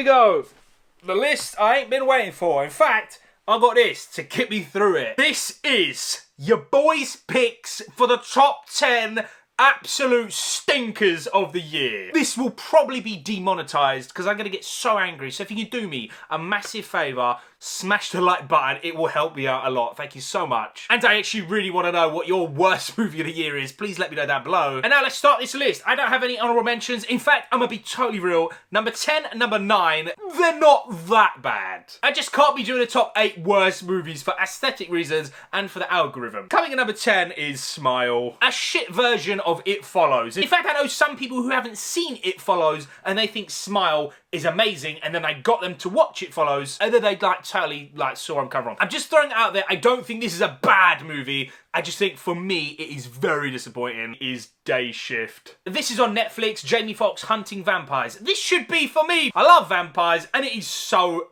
go. The list I ain't been waiting for. In fact, I got this to get me through it. This is your boys' picks for the top 10 absolute stinkers of the year. This will probably be demonetized because I'm going to get so angry. So if you can do me a massive favour, smash the like button. It will help me out a lot. Thank you so much. And I actually really want to know what your worst movie of the year is. Please let me know down below. And now let's start this list. I don't have any honourable mentions. In fact, I'm going to be totally real. Number 10 and number 9, they're not that bad. I just can't be doing the top 8 worst movies for aesthetic reasons and for the algorithm. Coming in number 10 is Smile. A shit version of It Follows. In fact, I know some people who haven't seen It Follows and they think Smile is amazing, and then I got them to watch It Follows and then they totally saw I'm coming wrong. I'm just throwing it out there. I don't think this is a bad movie. I just think for me it is very disappointing. Is Day Shift. This is on Netflix. Jamie Foxx hunting vampires. This should be for me. I love vampires and it is so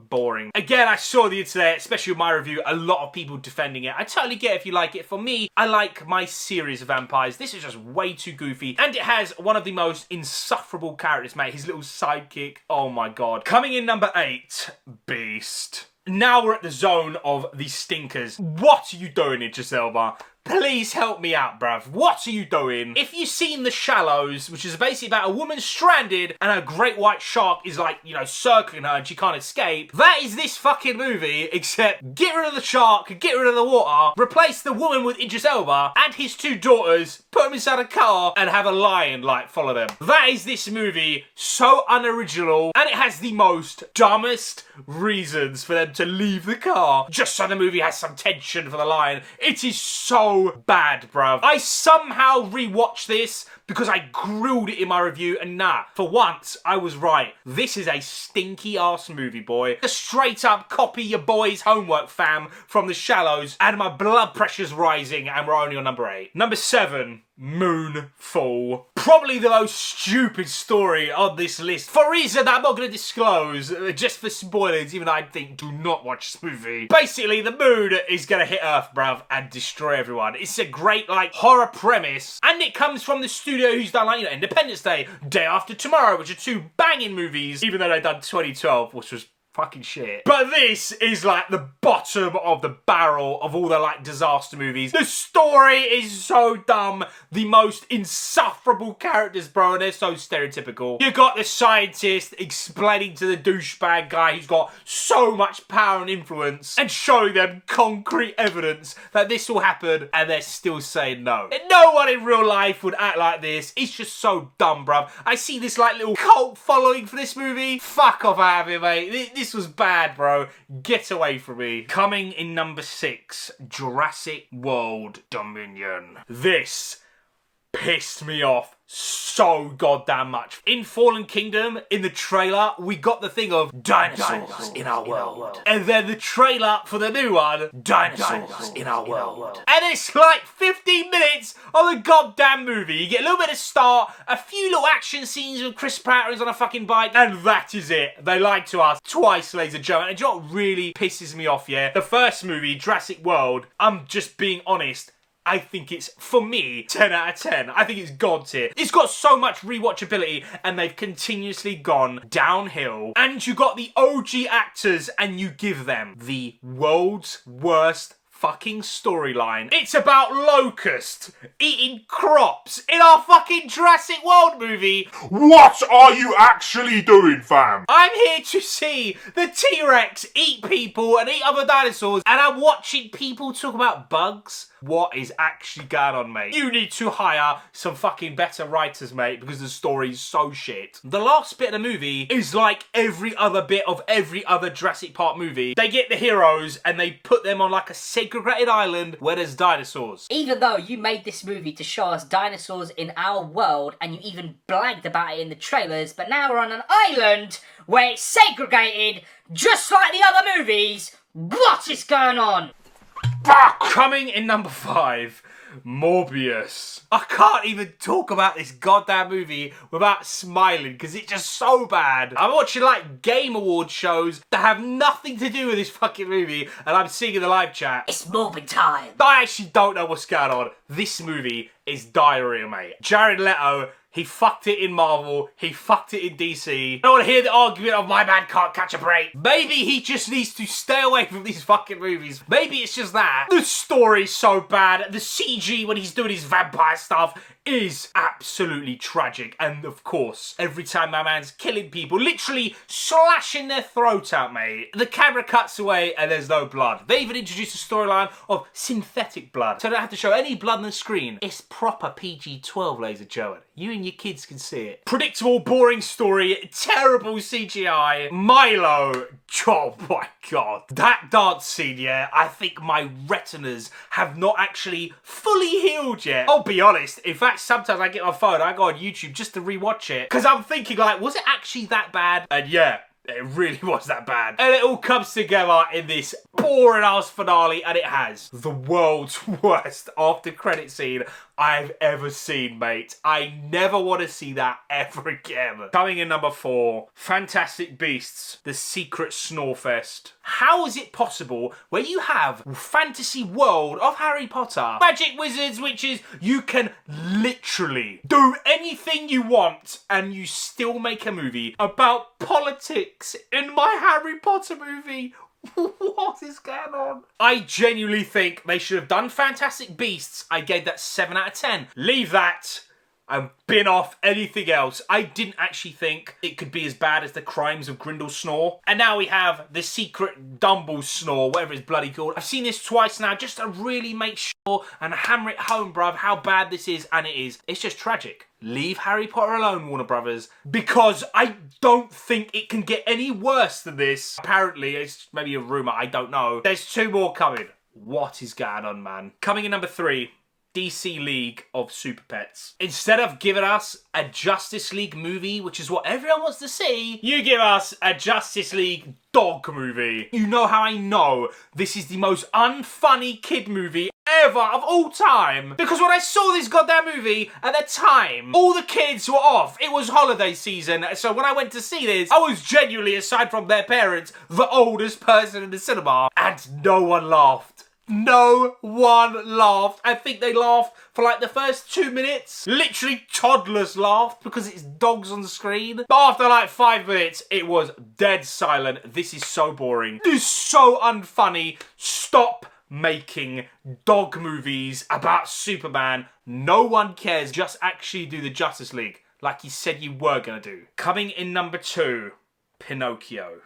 boring. Again, I saw the internet, especially with my review, a lot of people defending it. I totally get if you like it. For me, I like my series of vampires. This is just way too goofy, and it has one of the most insufferable characters, mate. His little sidekick. Oh my god. Coming in number 8, Beast. Now we're at the zone of the stinkers. What are you doing, Idris Elba? Please help me out, bruv. What are you doing? If you've seen The Shallows, which is basically about a woman stranded and a great white shark is circling her and she can't escape, that is this fucking movie, except get rid of the shark, get rid of the water, replace the woman with Idris Elba and his 2 daughters, put them inside a car and have a lion, follow them. That is this movie. So unoriginal, and it has the most dumbest reasons for them to leave the car just so the movie has some tension for the lion. It is so bad, bruv. I somehow rewatched this because I grilled it in my review, and nah, for once, I was right. This is a stinky ass movie, boy. A straight up copy your boy's homework, fam, from The Shallows, and my blood pressure's rising, and we're only on number 8. Number 7, Moonfall. Probably the most stupid story on this list, for a reason that I'm not going to disclose, just for spoilers, even though I think do not watch this movie. Basically, the moon is going to hit Earth, bruv, and destroy everyone. It's a great, horror premise, and it comes from the studio who's done, Independence Day, Day After Tomorrow, which are 2 banging movies, even though they've done 2012, which was fucking shit. But this is the bottom of the barrel of all the disaster movies. The story is so dumb. The most insufferable characters, bro, and they're so stereotypical. You got the scientist explaining to the douchebag guy who's got so much power and influence and showing them concrete evidence that this will happen, and they're still saying no. And no one in real life would act like this. It's just so dumb, bruv. I see this little cult following for this movie. Fuck off out of here, mate. This was bad, bro. Get away from me. Coming in number 6, Jurassic World Dominion. This pissed me off so goddamn much. In Fallen Kingdom, in the trailer, we got the thing of dinosaurs in our world. And then the trailer for the new one, dinosaurs in our world. And it's 15 minutes of the goddamn movie. You get a little bit of start, a few little action scenes with Chris Pratt who's on a fucking bike, and that is it. They lied to us twice, ladies and gentlemen. And you know what really pisses me off, yeah? The first movie, Jurassic World, I'm just being honest, I think it's, for me, 10 out of 10. I think it's God tier. It's got so much rewatchability, and they've continuously gone downhill. And you got the OG actors, and you give them the world's worst fucking storyline. It's about locusts eating crops in our fucking Jurassic World movie. What are you actually doing, fam? I'm here to see the T-Rex eat people and eat other dinosaurs, and I'm watching people talk about bugs. What is actually going on, mate? You need to hire some fucking better writers, mate, because the story's so shit. The last bit of the movie is like every other bit of every other Jurassic Park movie. They get the heroes and they put them on a segregated island where there's dinosaurs. Even though you made this movie to show us dinosaurs in our world, and you even blagged about it in the trailers, but now we're on an island where it's segregated, just like the other movies. What is going on? Coming in number 5, Morbius. I can't even talk about this goddamn movie without smiling because it's just so bad. I'm watching Game Award shows that have nothing to do with this fucking movie, and I'm seeing in the live chat. It's morbid time. I actually don't know what's going on. This movie is diarrhea, mate. Jared Leto, He fucked it in Marvel. He fucked it in DC. I don't want to hear the argument of my man can't catch a break. Maybe he just needs to stay away from these fucking movies. Maybe it's just that. The story's so bad. The CG when he's doing his vampire stuff is absolutely tragic. And of course, every time my man's killing people, literally slashing their throat out, mate, the camera cuts away and there's no blood. They even introduced a storyline of synthetic blood, so I don't have to show any blood on the screen. It's proper PG-12, ladies and gentlemen. You and your kids can see it. Predictable, boring story, terrible CGI. Milo, oh my god. That dance scene, yeah, I think my retinas have not actually fully healed yet. I'll be honest, in fact, sometimes I get my phone, I go on YouTube just to rewatch it, because I'm thinking like, was it actually that bad? And yeah, it really was that bad. And it all comes together in this boring ass finale, and it has the world's worst after credit scene I've ever seen, mate. I never want to see that ever again. Coming in number 4, Fantastic Beasts, The Secret Snorefest. How is it possible where you have fantasy world of Harry Potter, magic wizards, witches, you can literally do anything you want and you still make a movie about politics in my Harry Potter movie? What is going on? I genuinely think they should have done Fantastic Beasts. I gave that 7 out of 10. Leave that and bin off anything else. I didn't actually think it could be as bad as The Crimes of Grindel Snore. And now we have The Secret Dumble Snore, whatever it's bloody called. I've seen this twice now just to really make sure and hammer it home, bruv, how bad this is. And it is. It's just tragic. Leave Harry Potter alone, Warner Brothers, because I don't think it can get any worse than this. Apparently, it's maybe a rumour, I don't know. There's 2 more coming. What is going on, man? Coming in number 3, DC League of Super Pets. Instead of giving us a Justice League movie, which is what everyone wants to see, you give us a Justice League dog movie. You know how I know this is the most unfunny kid movie ever of all time, because when I saw this goddamn movie at the time, all the kids were off. It was holiday season, so when I went to see this, I was genuinely, aside from their parents, the oldest person in the cinema, and no one laughed. No one laughed. I think they laughed for like the first 2 minutes. Literally toddlers laughed because it's dogs on the screen. But after like 5 minutes, it was dead silent. This is so boring. This is so unfunny. Stop making dog movies about Superman. No one cares. Just actually do the Justice League like you said you were gonna do. Coming in number 2, Pinocchio.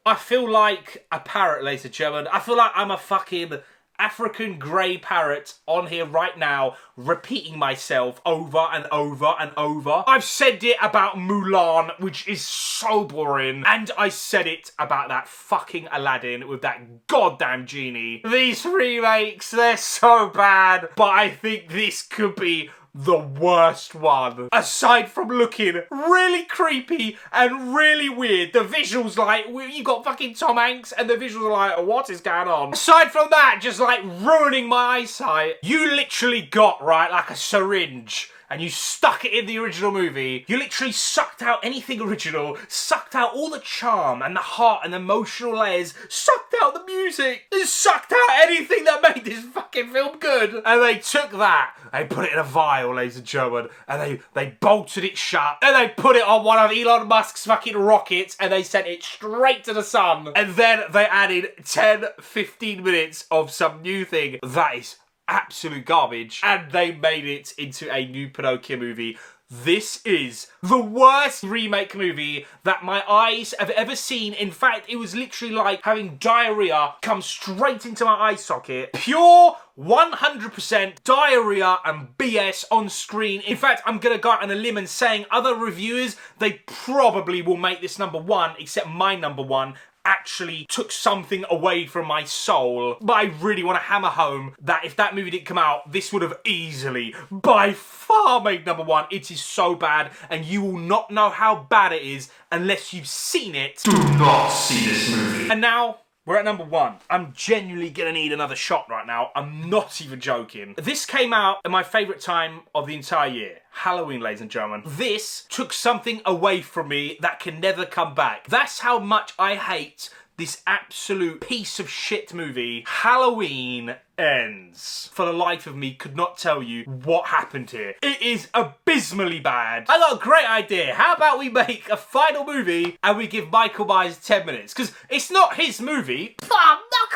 I feel like a parrot, ladies and gentlemen. I feel like I'm a fucking African grey parrot on here right now, repeating myself over and over and over. I've said it about Mulan, which is so boring. And I said it about that fucking Aladdin with that goddamn genie. These remakes, they're so bad. But I think this could be the worst one. Aside from looking really creepy and really weird, the visuals, like, you got fucking Tom Hanks and the visuals are like, what is going on? Aside from that, just like ruining my eyesight, you literally got, right, like a syringe and you stuck it in the original movie. You literally sucked out anything original, sucked out all the charm and the heart and the emotional layers, sucked out the music, and sucked out anything that made this fucking film good. And they took that, they put it in a vial, ladies and gentlemen, and they bolted it shut, and they put it on one of Elon Musk's fucking rockets, and they sent it straight to the sun. And then they added 10, 15 minutes of some new thing that is absolute garbage, and they made it into a new Pinocchio movie. This is the worst remake movie that my eyes have ever seen. In fact, it was literally like having diarrhea come straight into my eye socket. Pure 100% diarrhea and BS on screen. In fact, I'm gonna go out on a limb and saying other reviewers, they probably will make this number 1, except my number 1 actually took something away from my soul. But I really want to hammer home that if that movie didn't come out, this would have easily, by far, made number 1. It is so bad, and you will not know how bad it is unless you've seen it. Do not see this movie. And now we're at number 1. I'm genuinely gonna need another shot right now. I'm not even joking. This came out at my favourite time of the entire year. Halloween, ladies and gentlemen. This took something away from me that can never come back. That's how much I hate this absolute piece of shit movie, Halloween Ends. For the life of me, could not tell you what happened here. It is abysmally bad. I got a great idea. How about we make a final movie and we give Michael Myers 10 minutes? Because it's not his movie. Of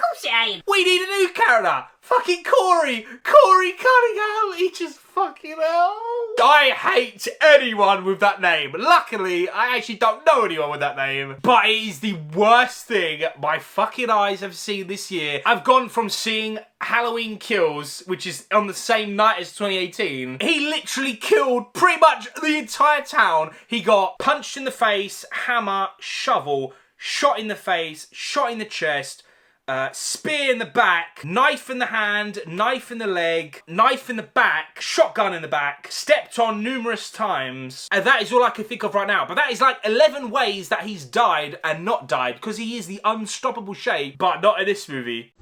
course it ain't. We need a new character. Fucking Corey Cunningham. He just fucking hell. I hate anyone with that name. Luckily, I actually don't know anyone with that name. But it is the worst thing my fucking eyes have seen this year. I've gone from seeing Halloween Kills, which is on the same night as 2018. He literally killed pretty much the entire town. He got punched in the face, hammer, shovel, shot in the face, shot in the chest, spear in the back, knife in the hand, knife in the leg, knife in the back, shotgun in the back, stepped on numerous times. And that is all I can think of right now. But that is like 11 ways that he's died and not died, because he is the unstoppable shape, but not in this movie.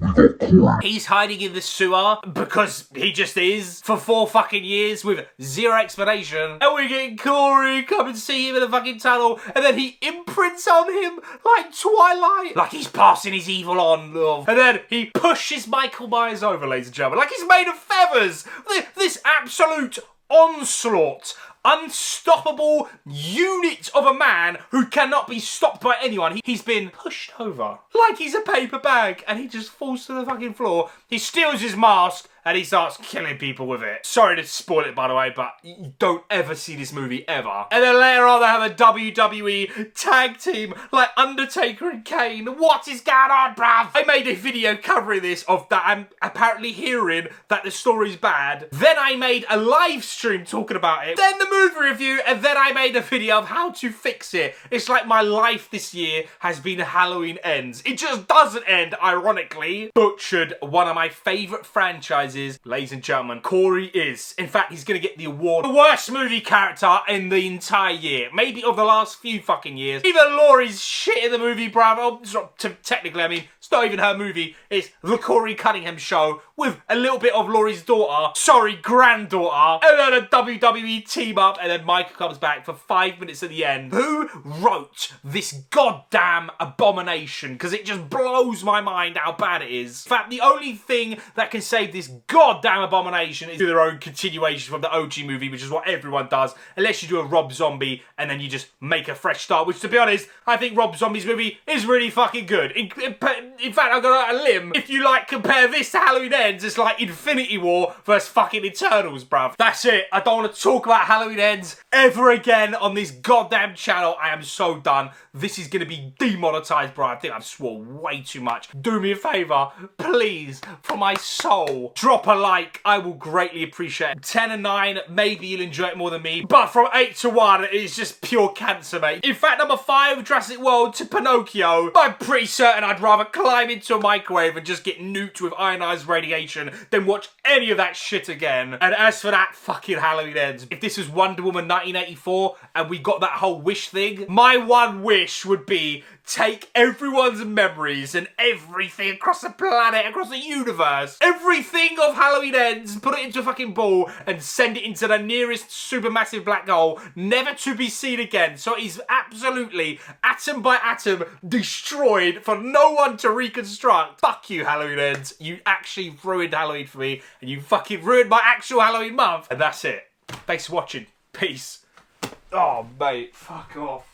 He's hiding in the sewer because he just is for 4 fucking years with zero explanation. And we're getting Corey come and see him in the fucking tunnel, and then he imprints on him like Twilight. Like he's passing his evil on. And then he pushes Michael Myers over, ladies and gentlemen, like he's made of feathers. This absolute onslaught, unstoppable unit of a man who cannot be stopped by anyone. He's been pushed over like he's a paper bag, and he just falls to the fucking floor. He steals his mask and he starts killing people with it. Sorry to spoil it, by the way, but you don't ever see this movie ever. And then later on, they have a WWE tag team like Undertaker and Kane. What is going on, bruv? I made a video covering this of that. I'm apparently hearing that the story's bad. Then I made a live stream talking about it. Then the movie review, and then I made a video of how to fix it. It's like my life this year has been Halloween Ends. It just doesn't end, ironically. Butchered one of my favourite franchises. Ladies and gentlemen, Corey is. In fact, he's going to get the award. The worst movie character in the entire year. Maybe of the last few fucking years. Even Laurie's shit in the movie, bruv. Oh, technically, I mean, it's not even her movie. It's The Corey Cunningham Show with a little bit of Laurie's daughter. Sorry, granddaughter. And then a WWE team up, and then Michael comes back for 5 minutes at the end. Who wrote this goddamn abomination? Because it just blows my mind how bad it is. In fact, the only thing that can save this goddamn abomination is do their own continuation from the OG movie, which is what everyone does, unless you do a Rob Zombie and then you just make a fresh start, which, to be honest, I think Rob Zombie's movie is really fucking good. In fact, I'll go out on a limb. If you, like, compare this to Halloween Ends, it's like Infinity War versus fucking Eternals, bruv. That's it. I don't want to talk about Halloween Ends ever again on this goddamn channel. I am so done. This is going to be demonetized, bro. I think I've swore way too much. Do me a favour, please, for my soul, drop a like. I will greatly appreciate it. 10 and 9, maybe you'll enjoy it more than me. But from 8 to 1, it's just pure cancer, mate. In fact, number 5, Jurassic World to Pinocchio. I'm pretty certain I'd rather climb into a microwave and just get nuked with ionized radiation than watch any of that shit again. And as for that fucking Halloween Ends, if this was Wonder Woman 1984 and we got that whole wish thing, my one wish would be take everyone's memories and everything across the planet, across the universe, everything of Halloween Ends, put it into a fucking ball and send it into the nearest supermassive black hole, never to be seen again. So it is absolutely, atom by atom, destroyed for no one to reconstruct. Fuck you, Halloween Ends. You actually ruined Halloween for me, and you fucking ruined my actual Halloween month. And that's it. Thanks for watching. Peace. Oh, mate. Fuck off.